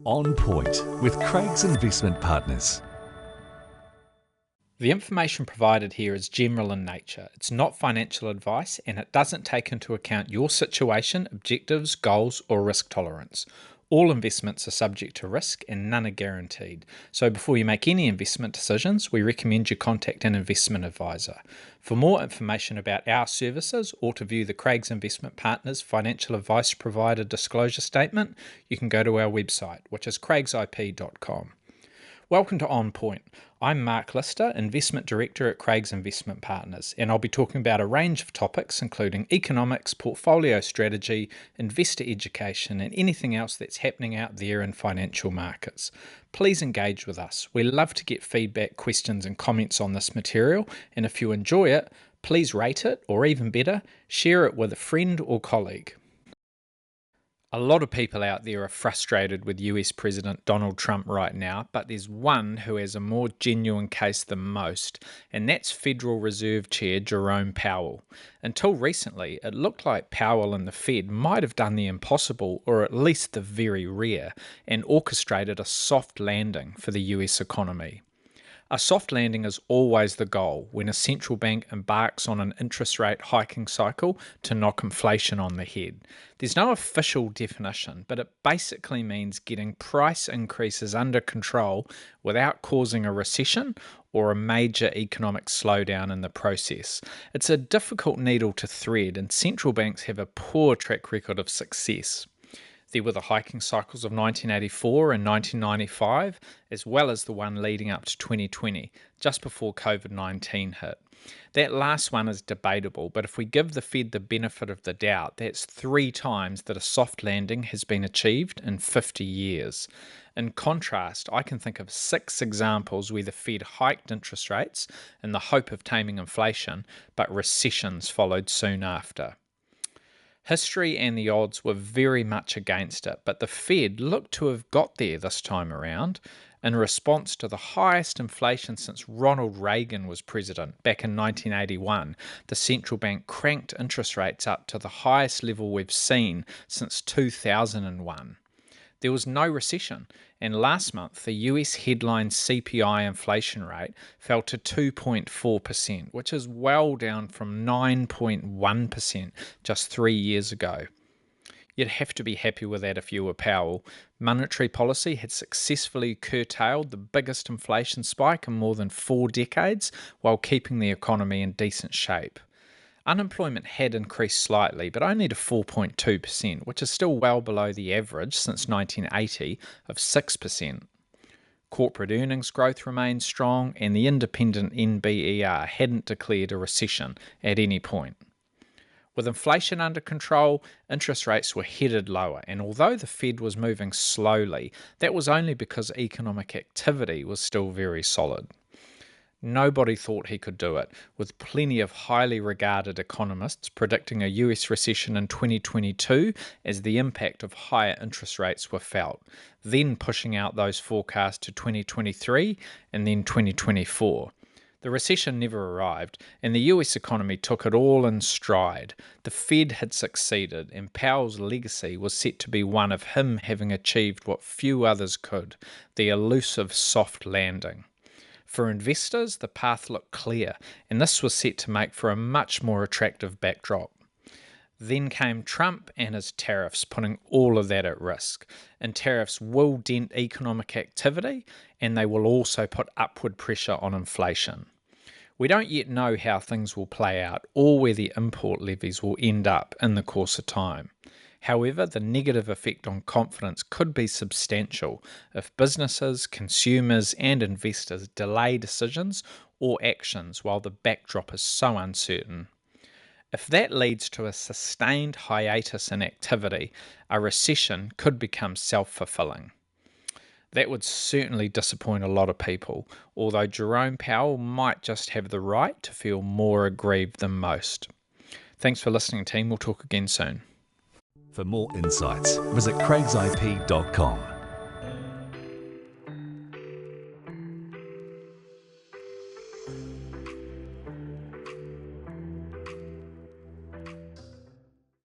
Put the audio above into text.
On Point with Craig's Investment Partners. The information provided here is general in nature. It's not financial advice and it doesn't take into account your situation, objectives, goals, or risk tolerance. All investments are subject to risk and none are guaranteed. So before you make any investment decisions, we recommend you contact an investment advisor. For more information about our services or to view the Craig's Investment Partners Financial Advice Provider Disclosure Statement, you can go to our website, which is craigsip.com. Welcome to On Point. I'm Mark Lister, Investment Director at Craig's Investment Partners, and I'll be talking about a range of topics including economics, portfolio strategy, investor education, and anything else that's happening out there in financial markets. Please engage with us. We love to get feedback, questions, and comments on this material, and if you enjoy it, please rate it, or even better, share it with a friend or colleague. A lot of people out there are frustrated with US President Donald Trump right now, but there's one who has a more genuine case than most, and that's Federal Reserve Chair Jerome Powell. Until recently, it looked like Powell and the Fed might have done the impossible, or at least the very rare, and orchestrated a soft landing for the US economy. A soft landing is always the goal when a central bank embarks on an interest rate hiking cycle to knock inflation on the head. There's no official definition, but it basically means getting price increases under control without causing a recession or a major economic slowdown in the process. It's a difficult needle to thread, and central banks have a poor track record of success. There were the hiking cycles of 1984 and 1995, as well as the one leading up to 2020, just before COVID-19 hit. That last one is debatable, but if we give the Fed the benefit of the doubt, that's 3 times that a soft landing has been achieved in 50 years. In contrast, I can think of 6 examples where the Fed hiked interest rates in the hope of taming inflation, but recessions followed soon after. History and the odds were very much against it, but the Fed looked to have got there this time around. In response to the highest inflation since Ronald Reagan was president back in 1981, the central bank cranked interest rates up to the highest level we've seen since 2001. There was no recession, and last month the US headline CPI inflation rate fell to 2.4%, which is well down from 9.1% just 3 years ago. You'd have to be happy with that if you were Powell. Monetary policy had successfully curtailed the biggest inflation spike in more than 4 decades while keeping the economy in decent shape. Unemployment had increased slightly, but only to 4.2%, which is still well below the average since 1980 of 6%. Corporate earnings growth remained strong, and the independent NBER hadn't declared a recession at any point. With inflation under control, interest rates were headed lower, and although the Fed was moving slowly, that was only because economic activity was still very solid. Nobody thought he could do it, with plenty of highly regarded economists predicting a US recession in 2022 as the impact of higher interest rates were felt, then pushing out those forecasts to 2023 and then 2024. The recession never arrived, and the US economy took it all in stride. The Fed had succeeded, and Powell's legacy was set to be one of him having achieved what few others could, the elusive soft landing. For investors, the path looked clear, and this was set to make for a much more attractive backdrop. Then came Trump and his tariffs, putting all of that at risk. And tariffs will dent economic activity, and they will also put upward pressure on inflation. We don't yet know how things will play out or where the import levies will end up in the course of time. However, the negative effect on confidence could be substantial if businesses, consumers, and investors delay decisions or actions while the backdrop is so uncertain. If that leads to a sustained hiatus in activity, a recession could become self-fulfilling. That would certainly disappoint a lot of people, although Jerome Powell might just have the right to feel more aggrieved than most. Thanks for listening, team. We'll talk again soon. For more insights, visit craigsip.com.